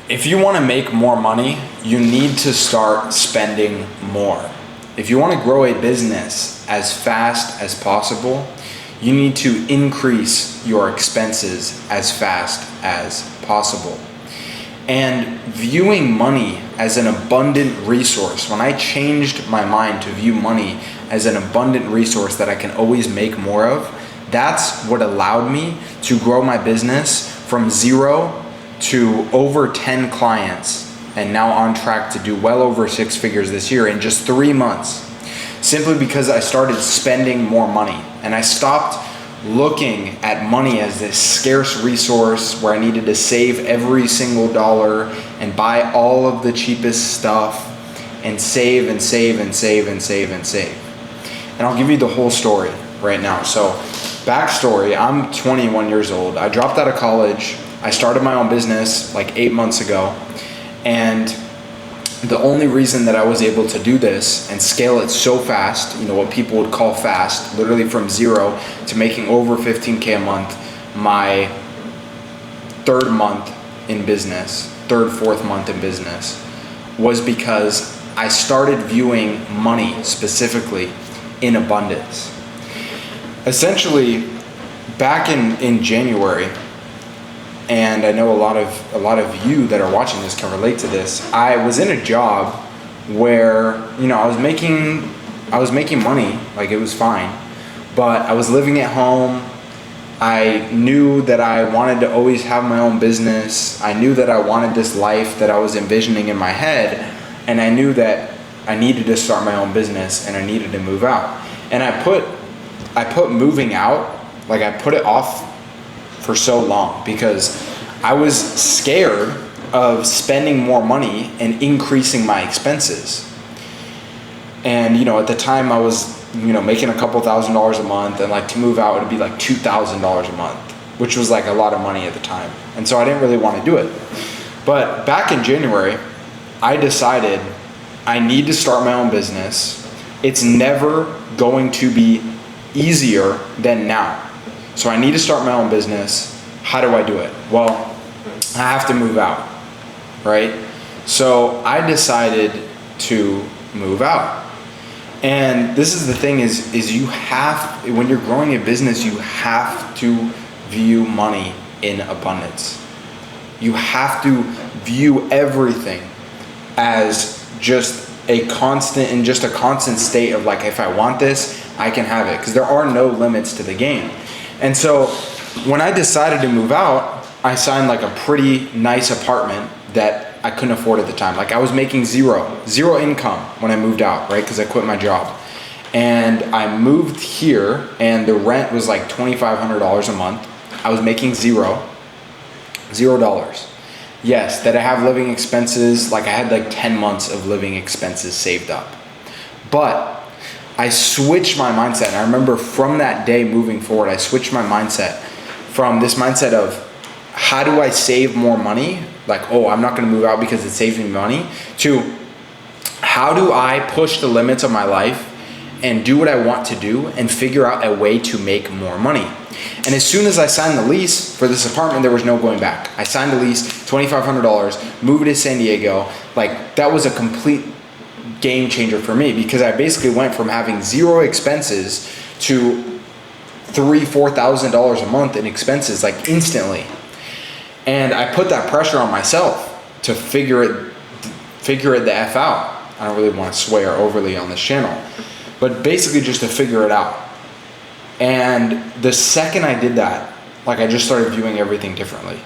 If you want to make more money, you need to start spending more. If you want to grow a business as fast as possible, you need to increase your expenses as fast as possible. And viewing money as an abundant resource, when I changed my mind to view money as an abundant resource that I can always make more of, that's what allowed me to grow my business from 0 to over 10 clients, and now on track to do well over 6 figures this year in just 3 months, simply because I started spending more money and I stopped looking at money as this scarce resource where I needed to save every single dollar and buy all of the cheapest stuff and save and save and save and save and save. And I'll give you the whole story right now. So backstory, I'm 21 years old. I dropped out of college. I started my own business like 8 months ago, and the only reason that I was able to do this and scale it so fast, what people would call fast, literally from 0 to making over 15K a month, my third month in business, fourth month in business, was because I started viewing money specifically in abundance. Essentially, back in January, and I know a lot of you that are watching this can relate to this. I was in a job where I was making money, like it was fine, but I was living at home. I knew that I wanted to always have my own business. I knew that I wanted this life that I was envisioning in my head, and I knew that I needed to start my own business and I needed to move out. And I put moving out, like I put it off for so long because I was scared of spending more money and increasing my expenses. And at the time I was making a couple $1,000s a month, and like to move out would be like $2,000 a month, which was like a lot of money at the time. And so I didn't really want to do it. But back in January, I decided I need to start my own business. It's never going to be easier than now. So I need to start my own business. How do I do it? Well, I have to move out, right? So I decided to move out. And this is the thing is when you're growing a business, you have to view money in abundance. You have to view everything as just a constant state of like, if I want this, I can have it, because there are no limits to the game. And so when I decided to move out, I signed like a pretty nice apartment that I couldn't afford at the time. Like I was making zero income when I moved out, right? Because I quit my job. And I moved here and the rent was like $2,500 a month. I was making $0. Yes, that I have living expenses, like I had like 10 months of living expenses saved up. But I switched my mindset. And I remember from that day moving forward, I switched my mindset from this mindset of how do I save more money? Like, I'm not gonna move out because it saves me money, to how do I push the limits of my life and do what I want to do and figure out a way to make more money. And as soon as I signed the lease for this apartment, there was no going back. I signed the lease, $2,500, moved to San Diego. Like that was a complete game changer for me, because I basically went from having 0 expenses to $3,000-$4,000 a month in expenses, like instantly. And I put that pressure on myself to figure it the F out. I don't really want to swear overly on this channel, but basically just to figure it out. And the second I did that, like I just started viewing everything differently.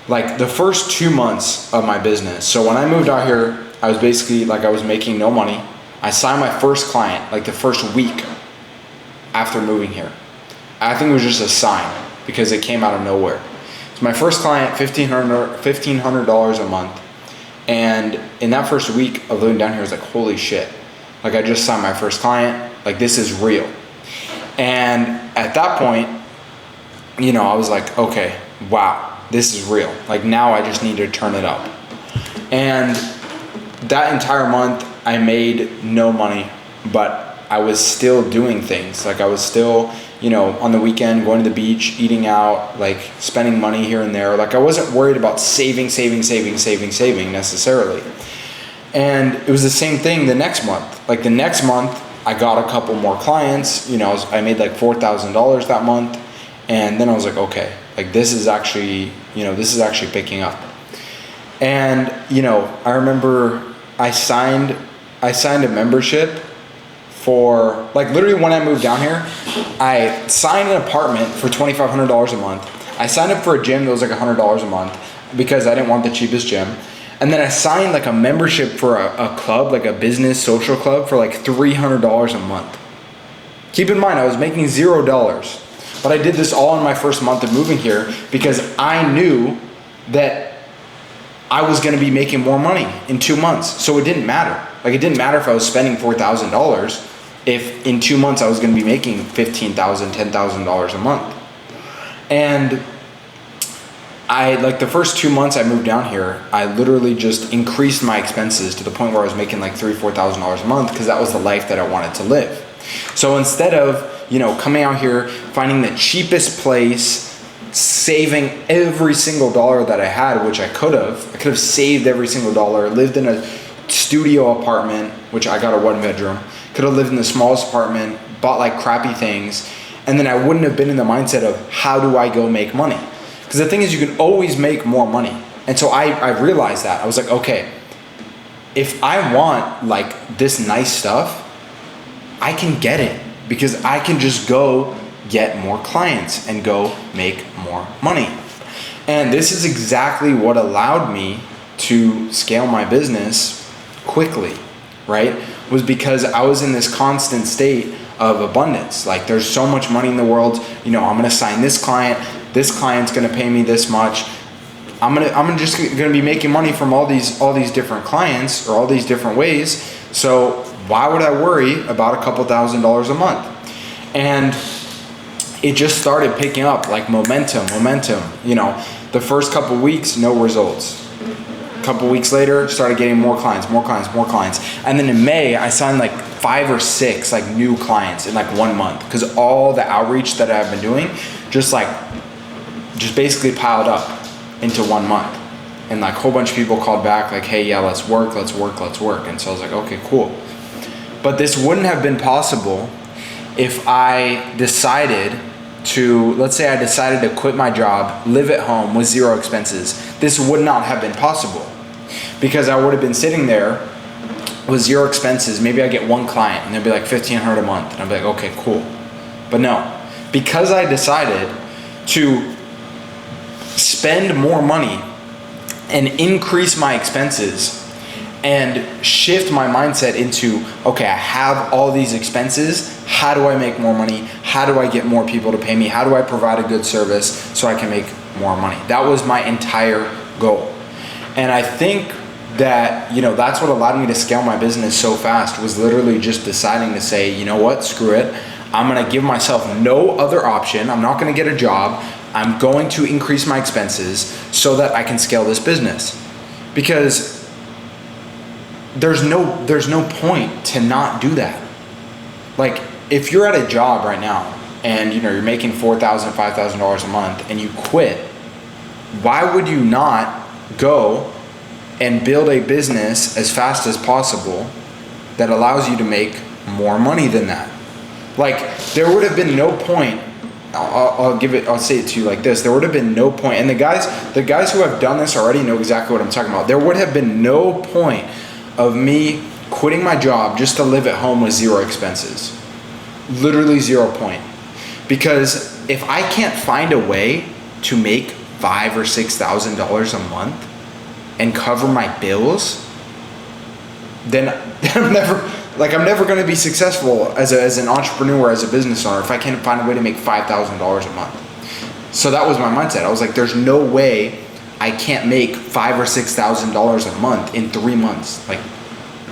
Like the first 2 months of my business. So when I moved out here, I was basically like, I was making no money. I signed my first client like the first week after moving here. I think it was just a sign because it came out of nowhere. So my first client, $1,500 a month. And in that first week of living down here, I was like, holy shit. Like I just signed my first client. Like this is real. And at that point, I was like, okay, wow, this is real. Like now I just need to turn it up. And that entire month I made no money, but I was still doing things. Like I was still on the weekend, going to the beach, eating out, like spending money here and there. Like I wasn't worried about saving necessarily. And it was the same thing the next month. Like the next month, I got a couple more clients. I made like $4,000 that month. And then I was like, okay, like this is actually picking up. And, I remember I signed a membership for, like, literally when I moved down here, I signed an apartment for $2,500 a month. I signed up for a gym that was like $100 a month because I didn't want the cheapest gym. And then I signed like a membership for a club, like a business social club, for like $300 a month. Keep in mind, I was making $0, but I did this all in my first month of moving here because I knew that I was going to be making more money in 2 months. So it didn't matter. Like it didn't matter if I was spending $4,000 if in 2 months I was going to be making $15,000, $10,000 a month. And the first 2 months I moved down here, I literally just increased my expenses to the point where I was making like $3,000, $4,000 a month because that was the life that I wanted to live. So instead of, coming out here, finding the cheapest place, saving every single dollar that I had, which I could have saved every single dollar, lived in a studio apartment, which I got a 1-bedroom, could have lived in the smallest apartment, bought like crappy things, and then I wouldn't have been in the mindset of how do I go make money? Because the thing is, you can always make more money. And so I realized that. I was like, okay, if I want like this nice stuff, I can get it because I can just go get more clients and go make more money. And this is exactly what allowed me to scale my business quickly, right? Was because I was in this constant state of abundance. Like there's so much money in the world, I'm gonna sign this client's gonna pay me this much. I'm just gonna be making money from all these different clients or all these different ways. So why would I worry about a couple $1,000s a month? And it just started picking up like momentum. The first couple weeks, no results. A couple weeks later, started getting more clients. And then in May, I signed like 5 or 6 like new clients in like 1 month because all the outreach that I've been doing just basically piled up into 1 month. And like a whole bunch of people called back like, hey, yeah, let's work. And so I was like, okay, cool. But this wouldn't have been possible if I decided to quit my job, live at home with 0 expenses. This would not have been possible because I would have been sitting there with 0 expenses. Maybe I get 1 client and they'd be like $1,500 a month. And I'd be like, okay, cool. But no, because I decided to spend more money and increase my expenses and shift my mindset into, okay, I have all these expenses. How do I make more money? How do I get more people to pay me? How do I provide a good service so I can make more money? That was my entire goal. And I think that, that's what allowed me to scale my business so fast, was literally just deciding to say, you know what, screw it. I'm going to give myself no other option. I'm not going to get a job. I'm going to increase my expenses so that I can scale this business. Because there's no point to not do that. Like if you're at a job right now and you're making $4,000, $5,000 a month and you quit, why would you not go and build a business as fast as possible that allows you to make more money than that? Like there would have been no point. I'll say it to you like this. There would have been no point. And the guys who have done this already know exactly what I'm talking about. There would have been no point of me quitting my job just to live at home with 0 expenses. Literally 0 point. Because if I can't find a way to make $5,000 or $6,000 a month and cover my bills, then I'm never going to be successful as an entrepreneur, as a business owner, if I can't find a way to make $5,000 a month. So that was my mindset. I was like, there's no way I can't make $5,000 or $6,000 a month in 3 months. Like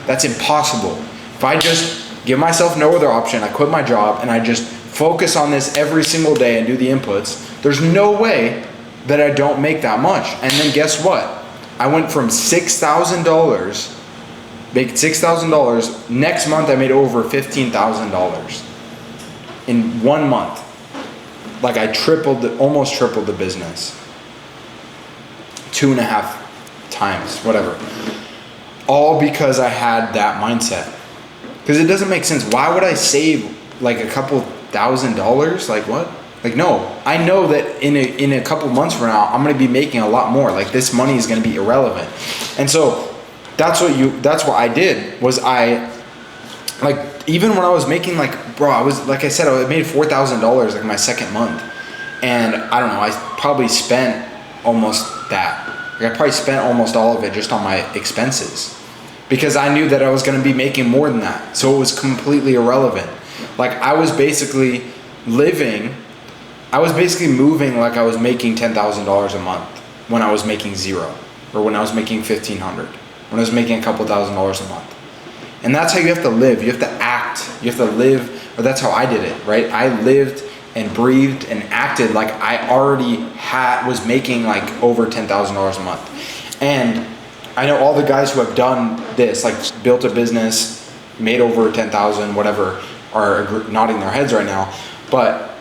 that's impossible. If I just give myself no other option, I quit my job and I just focus on this every single day and do the inputs, there's no way that I don't make that much. And then guess what? I went from $6,000, make $6,000. Next month I made over $15,000 in 1 month. Like I almost tripled the business. 2.5 times, whatever. All because I had that mindset. Because it doesn't make sense. Why would I save like a couple $1,000? Like what? Like no, I know that in a couple months from now, I'm gonna be making a lot more. Like this money is gonna be irrelevant. And so that's what I did was like even when I was making like, bro, I was, like I said, I made $4,000 like my second month. And I don't know, I probably spent almost that. Like I probably spent almost all of it just on my expenses because I knew that I was gonna be making more than that. So it was completely irrelevant. Like I was basically moving like I was making $10,000 a month when I was making zero, or when I was making $1,500, when I was making a couple $1,000s a month. And that's how you have to live. You have to act. You have to live, or that's how I did it, right? I lived and breathed and acted like I already was making like over $10,000 a month. And I know all the guys who have done this, like built a business, made over 10,000, whatever, are nodding their heads right now. But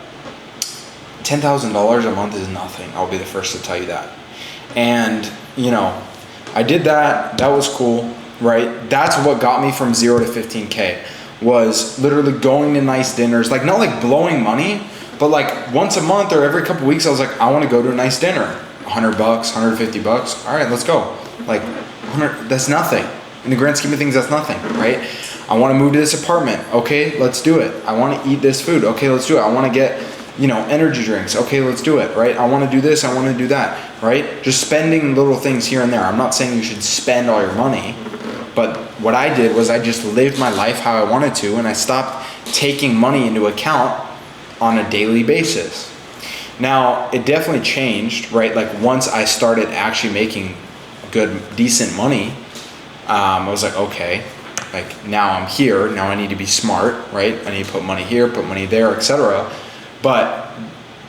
$10,000 a month is nothing. I'll be the first to tell you that. And you know, I did that. That was cool, right? That's what got me from 0 to 15K. Was literally going to nice dinners, like not like blowing money, but like once a month or every couple weeks, I was like, I want to go to a nice dinner. $100, $150. All right, let's go. Like 100, that's nothing. In the grand scheme of things, that's nothing, right? I want to move to this apartment. Okay, let's do it. I want to eat this food. Okay, let's do it. I want to get, energy drinks. Okay, let's do it, right? I want to do this. I want to do that, right? Just spending little things here and there. I'm not saying you should spend all your money, but what I did was I just lived my life how I wanted to, and I stopped taking money into account on a daily basis. Now, it definitely changed, right? Like once I started actually making good, decent money, I was like, okay, like now I'm here, now I need to be smart, right? I need to put money here, put money there, etc. But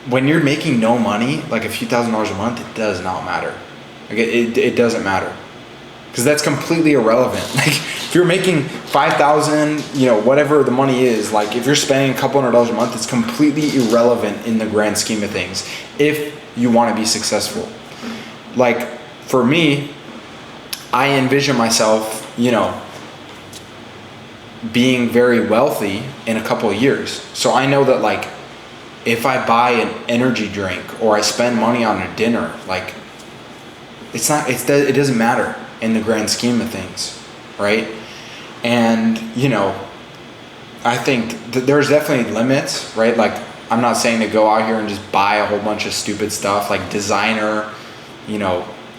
when you're making no money, like a few $1,000s a month, it does not matter. Like it doesn't matter. Because that's completely irrelevant. Like if you're making 5,000, whatever the money is, like if you're spending a couple $100s a month, it's completely irrelevant in the grand scheme of things if you want to be successful. Like for me, I envision myself, being very wealthy in a couple of years. So I know that like if I buy an energy drink or I spend money on a dinner, like it doesn't matter in the grand scheme of things, right? And I think that there's definitely limits, right? Like I'm not saying to go out here and just buy a whole bunch of stupid stuff like designer,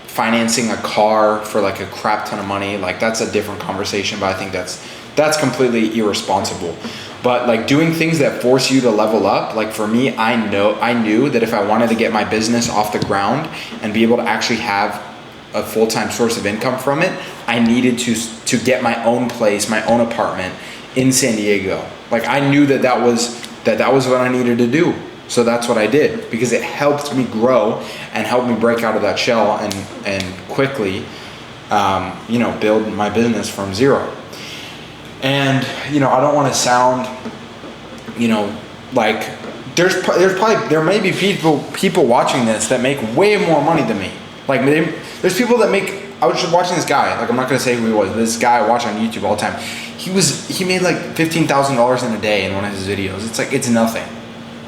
financing a car for like a crap ton of money. Like that's a different conversation, but I think that's completely irresponsible. But like doing things that force you to level up, like for me, I knew that if I wanted to get my business off the ground and be able to actually have a full-time source of income from it, I needed to get my own place, my own apartment in San Diego. Like I knew that was what I needed to do. So that's what I did because it helped me grow and helped me break out of that shell and quickly, build my business from zero. And, I don't want to sound, like there may be people watching this that make way more money than me. Like there's people that I was just watching this guy, like I'm not going to say who he was, but this guy I watch on YouTube all the time. He made like $15,000 in a day in one of his videos. It's like, it's nothing,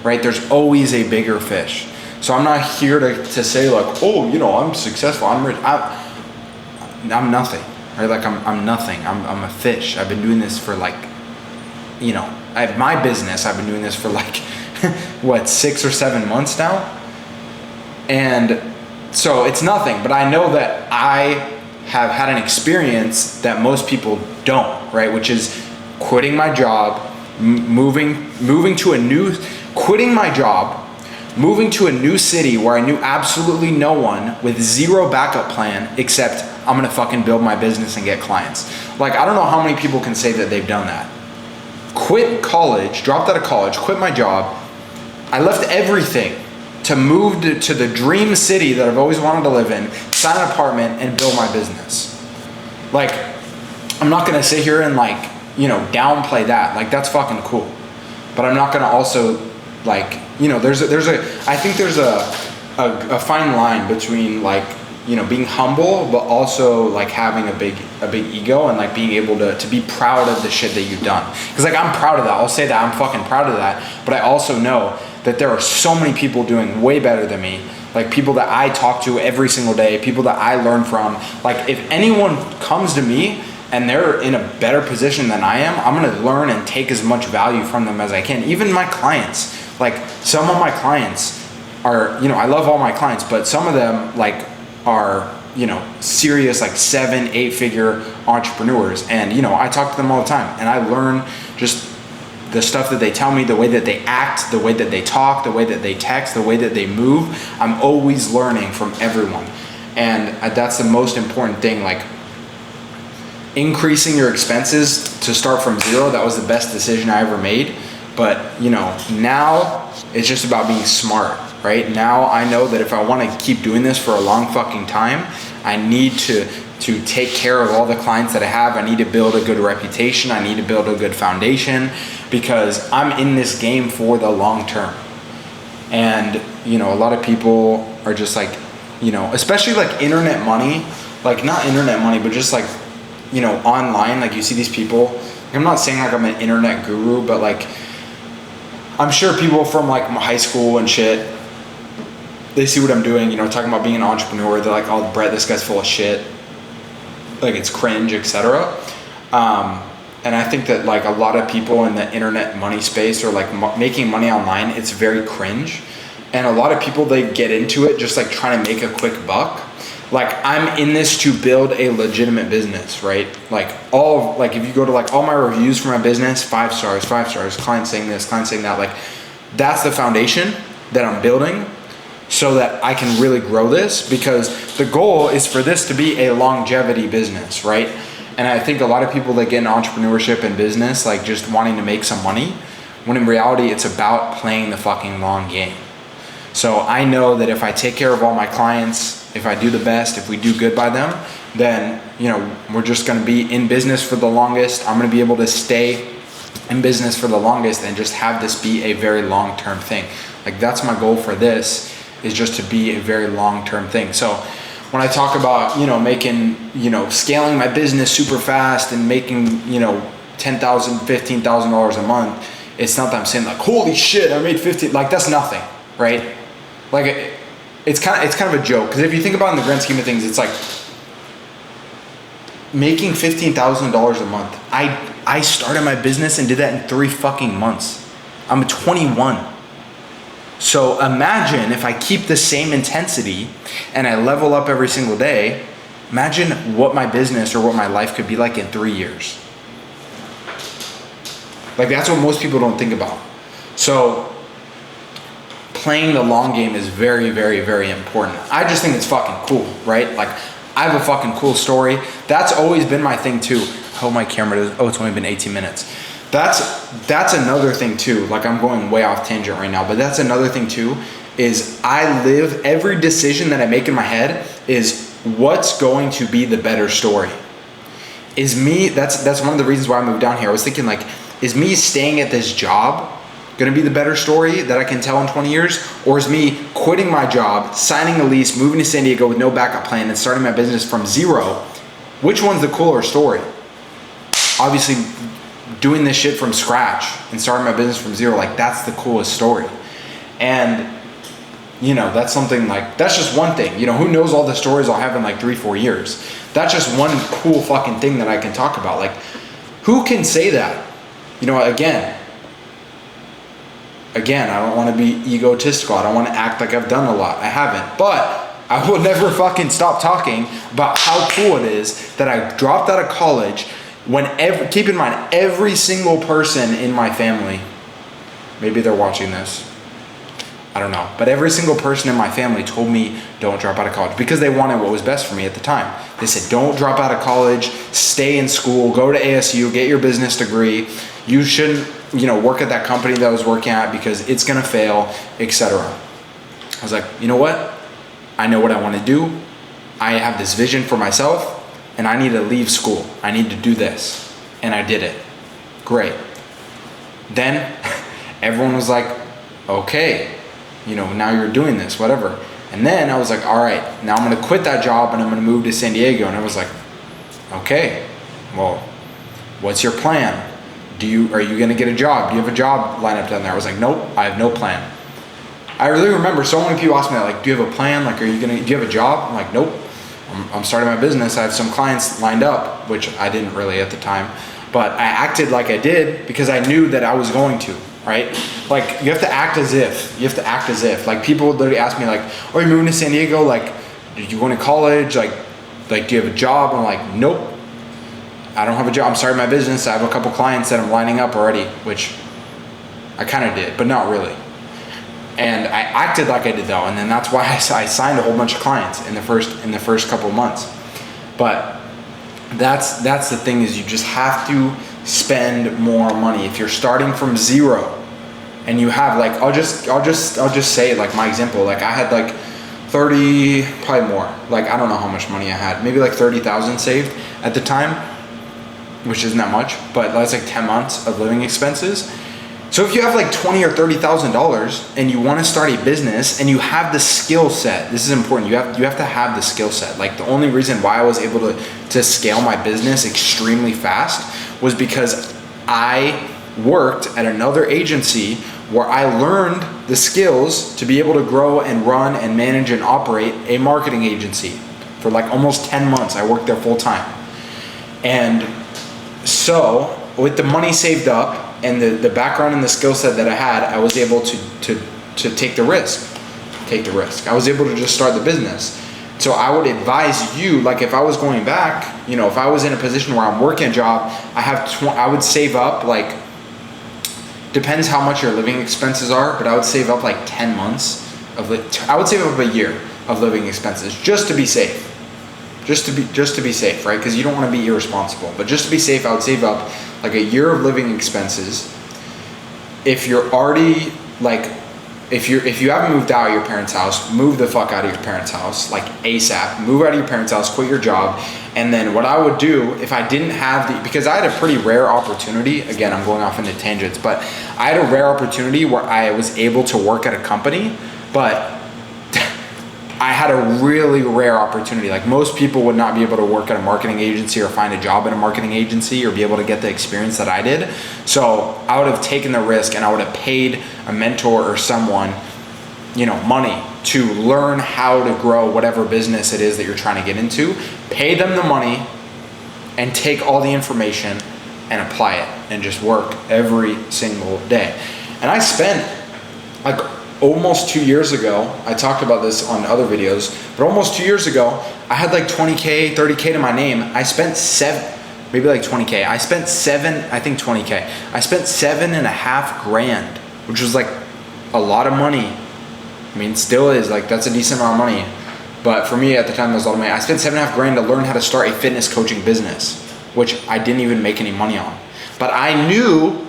right? There's always a bigger fish. So I'm not here to say like, oh, I'm successful, I'm rich. I'm nothing, right? Like I'm nothing. I'm a fish. I've been doing this for like, I have my business. I've been doing this for like, 6 or 7 months now. And so it's nothing, but I know that I have had an experience that most people don't, right? Which is quitting my job, moving to a new city where I knew absolutely no one with zero backup plan except I'm gonna fucking build my business and get clients. Like I don't know how many people can say that they've done that. Quit college, dropped out of college, quit my job. I left everything to move to the dream city that I've always wanted to live in, sign an apartment, and build my business. Like, I'm not gonna sit here and like, downplay that. Like, that's fucking cool. But I'm not gonna also like, you know, I think there's a fine line between like, you know, being humble, but also like having a big ego and like being able to be proud of the shit that you've done. Cause like I'm proud of that. I'll say that I'm fucking proud of that. But I also know that there are so many people doing way better than me. Like people that I talk to every single day, people that I learn from. Like if anyone comes to me and they're in a better position than I am, I'm gonna learn and take as much value from them as I can. Even my clients, like some of my clients are, you know, I love all my clients, but some of them like are, you know, serious like 7-8 figure entrepreneurs. And, you know, I talk to them all the time and I learn just the stuff that they tell me, the way that they act, the way that they talk, the way that they text, the way that they move. I'm always learning from everyone. And that's the most important thing. Like increasing your expenses to start from zero, that was the best decision I ever made. But, you know, now it's just about being smart, right? Now I know that if I want to keep doing this for a long fucking time, I need to take care of all the clients that I have. I need to build a good reputation. I need to build a good foundation because I'm in this game for the long term. And, you know, a lot of people are just like, you know, especially like internet money, like not internet money, but just like, you know, online, like you see these people. I'm not saying like I'm an internet guru, but like I'm sure people from like high school and shit, they see what I'm doing, you know, talking about being an entrepreneur. They're like, oh, Brett, this guy's full of shit. Like it's cringe, etc. And I think that like a lot of people in the internet money space or like making money online, it's very cringe. And a lot of people, they get into it just like trying to make a quick buck. Like I'm in this to build a legitimate business, right? Like if you go to like all my reviews for my business, 5 stars, client saying this, client saying that, like that's the foundation that I'm building so that I can really grow this, because the goal is for this to be a longevity business, right? And I think a lot of people that get in entrepreneurship and business, like just wanting to make some money, when in reality it's about playing the fucking long game. So I know that if I take care of all my clients, if I do the best, if we do good by them, then, you know, we're just going to be in business for the longest. I'm going to be able to stay in business for the longest and just have this be a very long-term thing. Like that's my goal for this, is just to be a very long-term thing. So when I talk about, you know, making, you know, scaling my business super fast and making, you know, $10,000, $15,000 a month, it's not that I'm saying like, holy shit, I made 50, like that's nothing, right? Like it's kind of a joke, because if you think about it in the grand scheme of things, it's like making $15,000 a month. I started my business and did that in 3 fucking months. I'm 21. So imagine if I keep the same intensity and I level up every single day, imagine what my business or what my life could be like in 3 years. Like that's what most people don't think about. So playing the long game is very, very, very important. I just think it's fucking cool, right? Like I have a fucking cool story. That's always been my thing too. Oh, my camera does, oh, it's only been 18 minutes. That's another thing too. Like I'm going way off tangent right now, but that's another thing too, is I live, every decision that I make in my head is what's going to be the better story. Is me, that's one of the reasons why I moved down here. I was thinking like, is me staying at this job gonna be the better story that I can tell in 20 years? Or is me quitting my job, signing a lease, moving to San Diego with no backup plan and starting my business from zero? Which one's the cooler story? Obviously, doing this shit from scratch and starting my business from zero, like that's the coolest story. And you know, that's something like, that's just one thing. You know, who knows all the stories I'll have in like 3-4 years. That's just one cool fucking thing that I can talk about. Like, who can say that? You know, again, I don't want to be egotistical. I don't want to act like I've done a lot. I haven't. But I will never fucking stop talking about how cool it is that I dropped out of college when keep in mind, every single person in my family, maybe they're watching this, I don't know, but every single person in my family told me don't drop out of college because they wanted what was best for me at the time. They said, don't drop out of college, stay in school, go to ASU, get your business degree. You shouldn't, you know, work at that company that I was working at because it's gonna fail, etc. I was like, you know what? I know what I want to do. I have this vision for myself and I need to leave school. I need to do this. And I did it. Great. Then everyone was like, okay, now you're doing this, whatever. And then I was like, all right, now I'm gonna quit that job and I'm gonna move to San Diego. And I was like, okay, well, what's your plan? Are you gonna get a job? Do you have a job lined up down there? I was like, nope, I have no plan. I really remember so many people ask me that, like, do you have a plan? Like, do you have a job? I'm like, nope, I'm starting my business. I have some clients lined up, which I didn't really at the time, but I acted like I did because I knew that I was going to. Right? Like, you have to act as if. Like, people literally ask me, like, oh, you're moving to San Diego? Like, did you go to college? Like, do you have a job? I'm like, nope, I don't have a job. I'm starting my business. I have a couple clients that I'm lining up already, which I kind of did, but not really. And I acted like I did though, and then that's why I signed a whole bunch of clients in the first couple of months. But that's the thing, is you just have to spend more money. If you're starting from zero and you have, like, I'll just say, like, my example, like, I had like 30, probably more, like, I don't know how much money I had, maybe like 30,000 saved at the time, which isn't that much, but that's like 10 months of living expenses. So if you have like $20,000 or $30,000 and you want to start a business and you have the skill set, this is important. You have to have the skill set. Like, the only reason why I was able to scale my business extremely fast was because I worked at another agency where I learned the skills to be able to grow and run and manage and operate a marketing agency for like almost 10 months. I worked there full time. And so with the money saved up and the background and the skill set that I had, I was able to take the risk. I was able to just start the business. So I would advise you, like, if I was going back, if I was in a position where I'm working a job, I would save up, like, depends how much your living expenses are, but I would save up like 10 months I would save up a year of living expenses just to be safe. Just to be safe, right? Because you don't want to be irresponsible. But just to be safe, I would save up like a year of living expenses. If you're already like, if you haven't moved out of your parents' house, move the fuck out of your parents' house, like ASAP. Move out of your parents' house, quit your job. And then what I would do if I didn't have because I had a pretty rare opportunity. Again, I'm going off into tangents, but I had a rare opportunity where I was able to work at a company, but I had a really rare opportunity. Like, most people would not be able to work at a marketing agency or find a job at a marketing agency or be able to get the experience that I did. So I would have taken the risk and I would have paid a mentor or someone, money to learn how to grow whatever business it is that you're trying to get into. Pay them the money and take all the information and apply it and just work every single day. And I spent like almost 2 years ago, I talked about this on other videos, but almost 2 years ago, I had like 20K, 30K to my name. I spent maybe like 20K. I spent 20K. I spent $7,500, which was like a lot of money. I mean, still is, like, that's a decent amount of money. But for me at the time, that was a lot of money. I spent $7,500 to learn how to start a fitness coaching business, which I didn't even make any money on. But I knew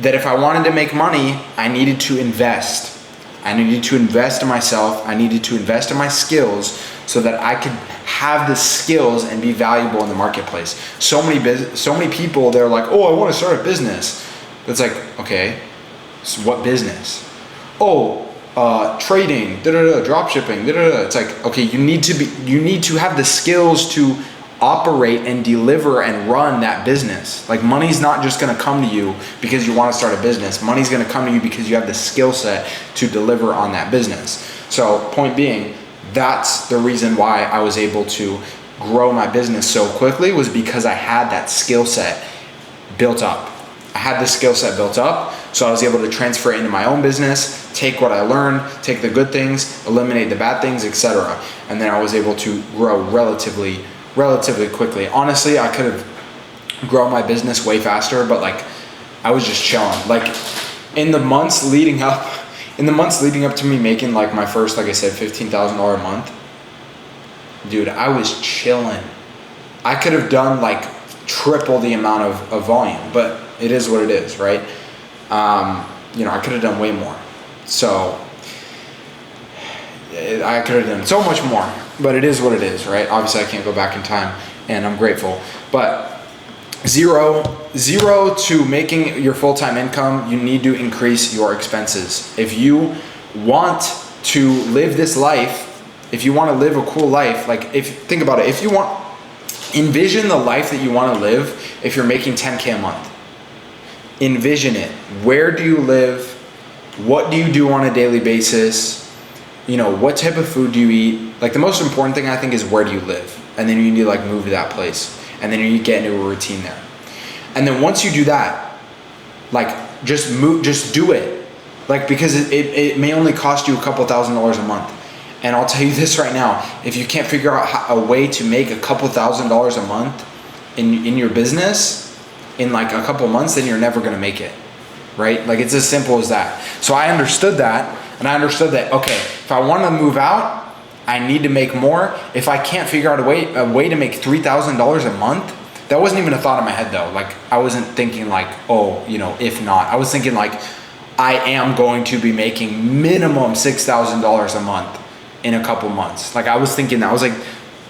that if I wanted to make money, I needed to invest. I needed to invest in myself. I needed to invest in my skills so that I could have the skills and be valuable in the marketplace. So many people, they're like, oh, I want to start a business. It's like, okay, so what business? Oh, trading, drop shipping, It's like, okay, you need to have the skills to operate and deliver and run that business. Like, money's not just going to come to you because you want to start a business. Money's going to come to you because you have the skill set to deliver on that business. So point being, that's the reason why I was able to grow my business so quickly, was because I had that skill set built up. I had the skill set built up, so I was able to transfer it into my own business, take what I learned, take the good things, eliminate the bad things, etc. And then I was able to grow relatively quickly. Honestly, I could have grown my business way faster, but like, I was just chilling. Like, in the months leading up to me making like my first, like I said, $15,000 a month, dude, I was chilling. I could have done like triple the amount of volume, but it is what it is, right? I could have done way more. So I could have done so much more, but it is what it is, right? Obviously I can't go back in time, and I'm grateful. But zero to making your full-time income, you need to increase your expenses. If you want to live this life, if you want to live a cool life, like think about it, envision the life that you want to live if you're making 10K a month. Envision it. Where do you live? What do you do on a daily basis? What type of food do you eat? Like the most important thing I think is where do you live? And then you need to like move to that place. And then you get into a routine there. And then once you do that, like just do it. Like, because it may only cost you a couple $1,000s a month. And I'll tell you this right now, if you can't figure out a way to make a couple $1,000s a month in your business in like a couple months, then you're never gonna make it, right? Like it's as simple as that. So I understood that, and I understood that, okay, if I wanna move out, I need to make more. If I can't figure out a way to make $3,000 a month, that wasn't even a thought in my head though. Like I wasn't thinking like, oh, if not. I was thinking like, I am going to be making minimum $6,000 a month in a couple months. Like I was thinking that. I was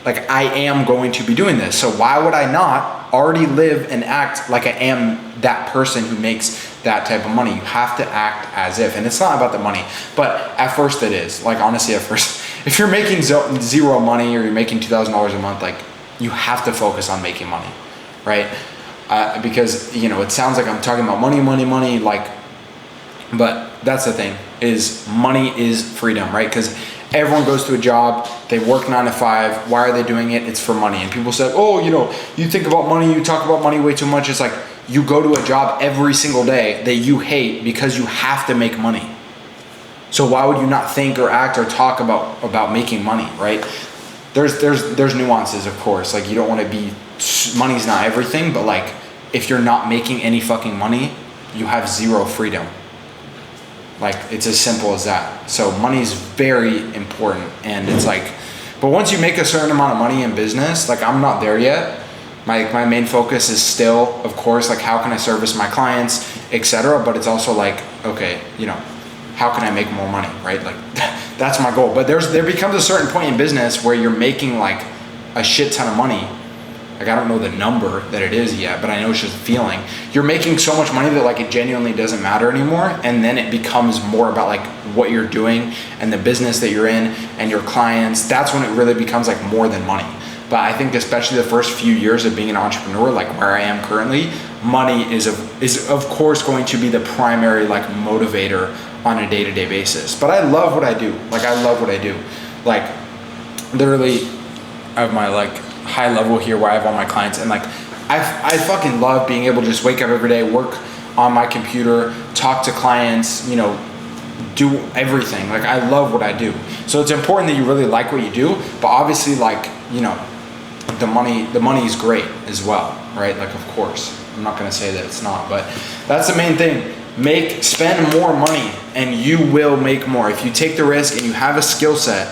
like I am going to be doing this. So why would I not already live and act like I am that person who makes that type of money? You have to act as if, and it's not about the money, but at first it is. Like honestly, at first, if you're making zero money or you're making $2,000 a month, like you have to focus on making money, right? Because it sounds like I'm talking about money, like, but that's the thing, is money is freedom, right? Because everyone goes to a job, they work 9 to 5. Why are they doing it? It's for money. And people say, oh, you think about money, you talk about money way too much. It's like you go to a job every single day that you hate because you have to make money. So why would you not think or act or talk about making money, right? There's nuances, of course. Like you don't want to be, money's not everything, but like if you're not making any fucking money, you have zero freedom. Like it's as simple as that. So money is very important, and it's like, but once you make a certain amount of money in business, like I'm not there yet. My main focus is still, of course, like how can I service my clients, etc. But it's also like, okay, how can I make more money, right? Like that's my goal. But there becomes a certain point in business where you're making like a shit ton of money. Like I don't know the number that it is yet, but I know it's just a feeling. You're making so much money that like it genuinely doesn't matter anymore, and then it becomes more about like what you're doing and the business that you're in and your clients. That's when it really becomes like more than money. But I think especially the first few years of being an entrepreneur, like where I am currently, money is of course going to be the primary like motivator on a day-to-day basis. But I love what I do. Like I love what I do. Like literally I have my like high level here where I have all my clients, and like I fucking love being able to just wake up every day, work on my computer, talk to clients, do everything. Like I love what I do. So it's important that you really like what you do, but obviously like, the money is great as well, right? Like of course, I'm not gonna say that it's not, but that's the main thing. Spend more money and you will make more. If you take the risk and you have a skill set,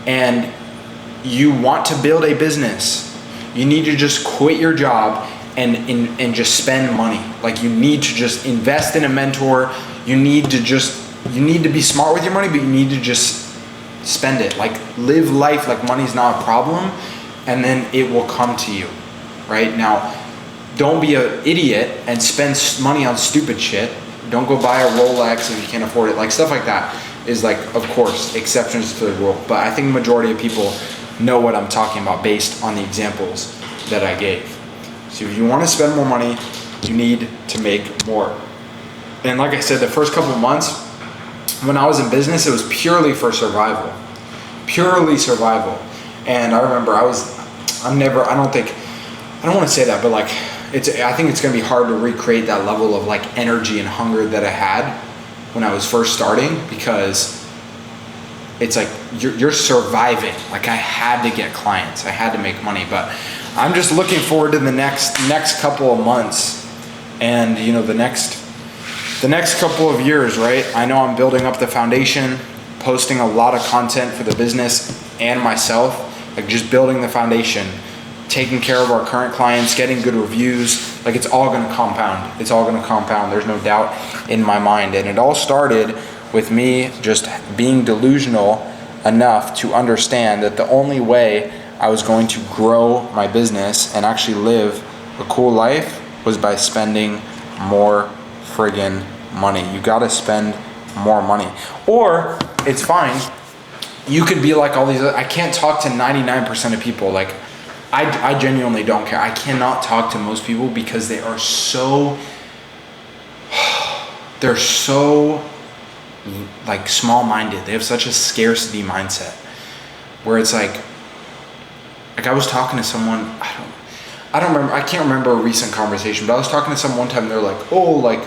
and you want to build a business, you need to just quit your job and just spend money. Like you need to just invest in a mentor. You need to be smart with your money, but you need to just spend it. Like live life like money's not a problem, and then it will come to you, right? Now, don't be an idiot and spend money on stupid shit. Don't go buy a Rolex if you can't afford it. Like stuff like that is like, of course, exceptions to the rule. But I think the majority of people know what I'm talking about based on the examples that I gave. So if you want to spend more money, you need to make more. And like I said, the first couple of months when I was in business, it was purely for survival. And I remember I don't want to say that, but like I think it's going to be hard to recreate that level of like energy and hunger that I had when I was first starting, because it's like you're surviving. Like I had to get clients, I had to make money, but I'm just looking forward to the next couple of months and the next couple of years, right? I know I'm building up the foundation, posting a lot of content for the business and myself, like just building the foundation, taking care of our current clients, getting good reviews. Like it's all going to compound. There's no doubt in my mind. And it all started with me just being delusional enough to understand that the only way I was going to grow my business and actually live a cool life was by spending more friggin' money. You gotta spend more money. Or it's fine. You could be like all these, I can't talk to 99% of people. Like, I genuinely don't care. I cannot talk to most people because they are so, they're so like small-minded. They have such a scarcity mindset where it's like I was talking to someone, I don't remember, I can't remember a recent conversation, but I was talking to someone one time, they're like, oh, like,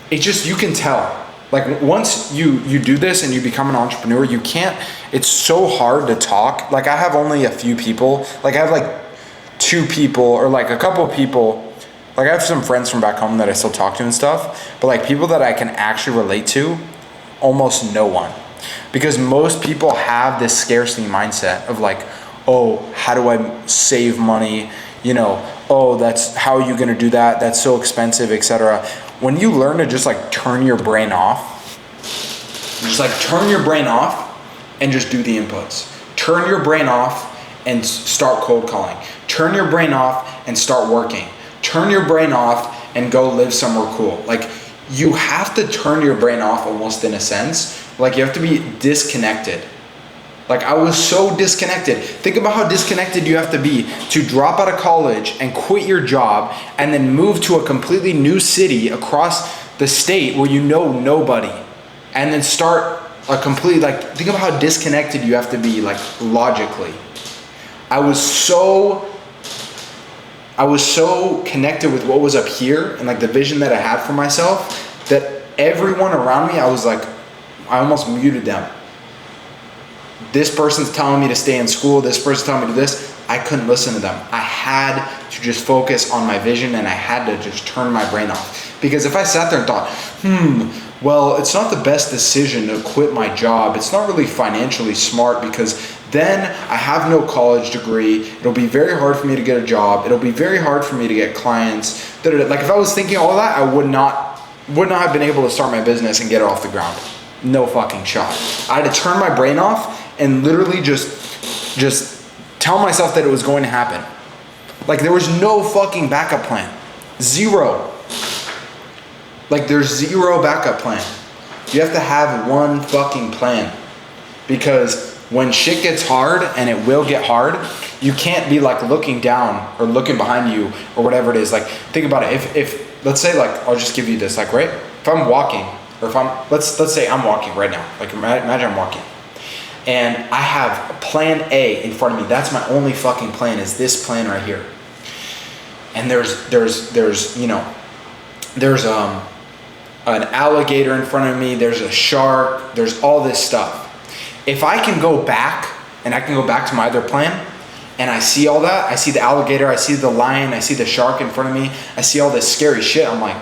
it's just, you can tell. Like, once you do this and you become an entrepreneur, you can't, it's so hard to talk. Like, I have only a few people, like I have like 2 people or like a couple of people, like I have some friends from back home that I still talk to and stuff, but like people that I can actually relate to, almost no one. Because most people have this scarcity mindset of like, oh, how do I save money? You know, oh, that's, how are you gonna do that? That's so expensive, etc. When you learn to just like turn your brain off, and just do the inputs. Turn your brain off and start cold calling. Turn your brain off and start working. Turn your brain off and go live somewhere cool. Like, you have to turn your brain off almost in a sense. Like, you have to be disconnected. Like, I was so disconnected. Think about how disconnected you have to be to drop out of college and quit your job and then move to a completely new city across the state where you know nobody, and then start a complete, like, think about how disconnected you have to be, like, logically. I was so connected with what was up here and like the vision that I had for myself that everyone around me, I was like, I almost muted them. This person's telling me to stay in school, this person's telling me to do this. I couldn't listen to them. I had to just focus on my vision, and I had to just turn my brain off. Because if I sat there and thought, well, it's not the best decision to quit my job. It's not really financially smart because then I have no college degree. It'll be very hard for me to get a job. It'll be very hard for me to get clients. Like, if I was thinking all that, I would not have been able to start my business and get it off the ground. No fucking shot. I had to turn my brain off and literally just tell myself that it was going to happen. Like, there was no fucking backup plan. Zero. Like, there's zero backup plan. You have to have one fucking plan. Because when shit gets hard, and it will get hard, you can't be like looking down or looking behind you or whatever it is. Like, think about it. If let's say, like, I'll just give you this, like, right? If I'm walking, or if I'm, let's say I'm walking right now. Like, imagine I'm walking. And I have plan A in front of me. That's my only fucking plan, is this plan right here. And there's you know, there's an alligator in front of me, there's a shark, there's all this stuff. If I can go back, and I can go back to my other plan, and I see all that, I see the alligator, I see the lion, I see the shark in front of me, I see all this scary shit, I'm like,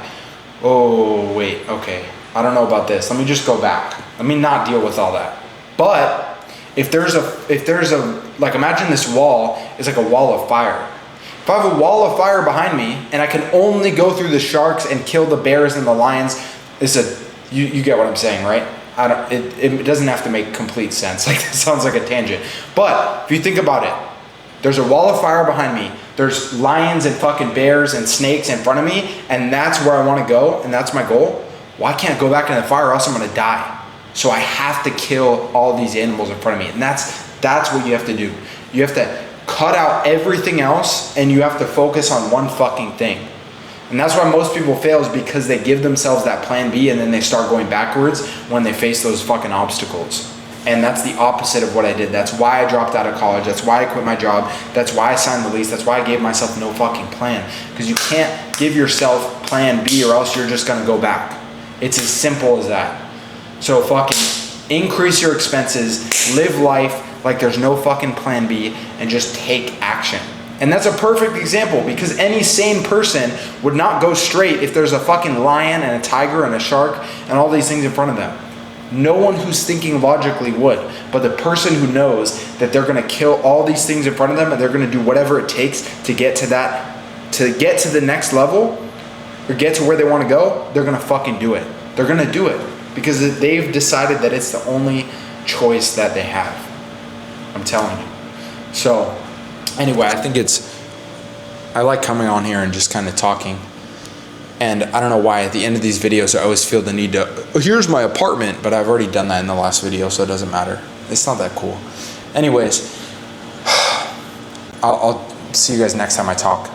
oh wait, okay, I don't know about this. Let me just go back. Let me not deal with all that. But if there's a, like, imagine this wall is like a wall of fire. If I have a wall of fire behind me and I can only go through the sharks and kill the bears and the lions, you get what I'm saying, right? It doesn't have to make complete sense. Like, that sounds like a tangent. But if you think about it, there's a wall of fire behind me. There's lions and fucking bears and snakes in front of me, and that's where I want to go, and that's my goal. Well, I can't go back in the fire or else I'm going to die. So I have to kill all these animals in front of me. And that's what you have to do. You have to cut out everything else, and you have to focus on one fucking thing. And that's why most people fail, is because they give themselves that plan B and then they start going backwards when they face those fucking obstacles. And that's the opposite of what I did. That's why I dropped out of college. That's why I quit my job. That's why I signed the lease. That's why I gave myself no fucking plan. Because you can't give yourself plan B or else you're just going to go back. It's as simple as that. So fucking increase your expenses, live life like there's no fucking plan B, and just take action. And that's a perfect example, because any sane person would not go straight if there's a fucking lion and a tiger and a shark and all these things in front of them. No one who's thinking logically would. But the person who knows that they're going to kill all these things in front of them and they're going to do whatever it takes to get to the next level or get to where they want to go, they're going to fucking do it. They're going to do it because they've decided that it's the only choice that they have. I'm telling you. So Anyway, I like coming on here and just kind of talking. And I don't know why at the end of these videos I always feel the need to, oh, here's my apartment, but I've already done that in the last video, so it doesn't matter. It's not that cool. Anyways, I'll see you guys next time I talk.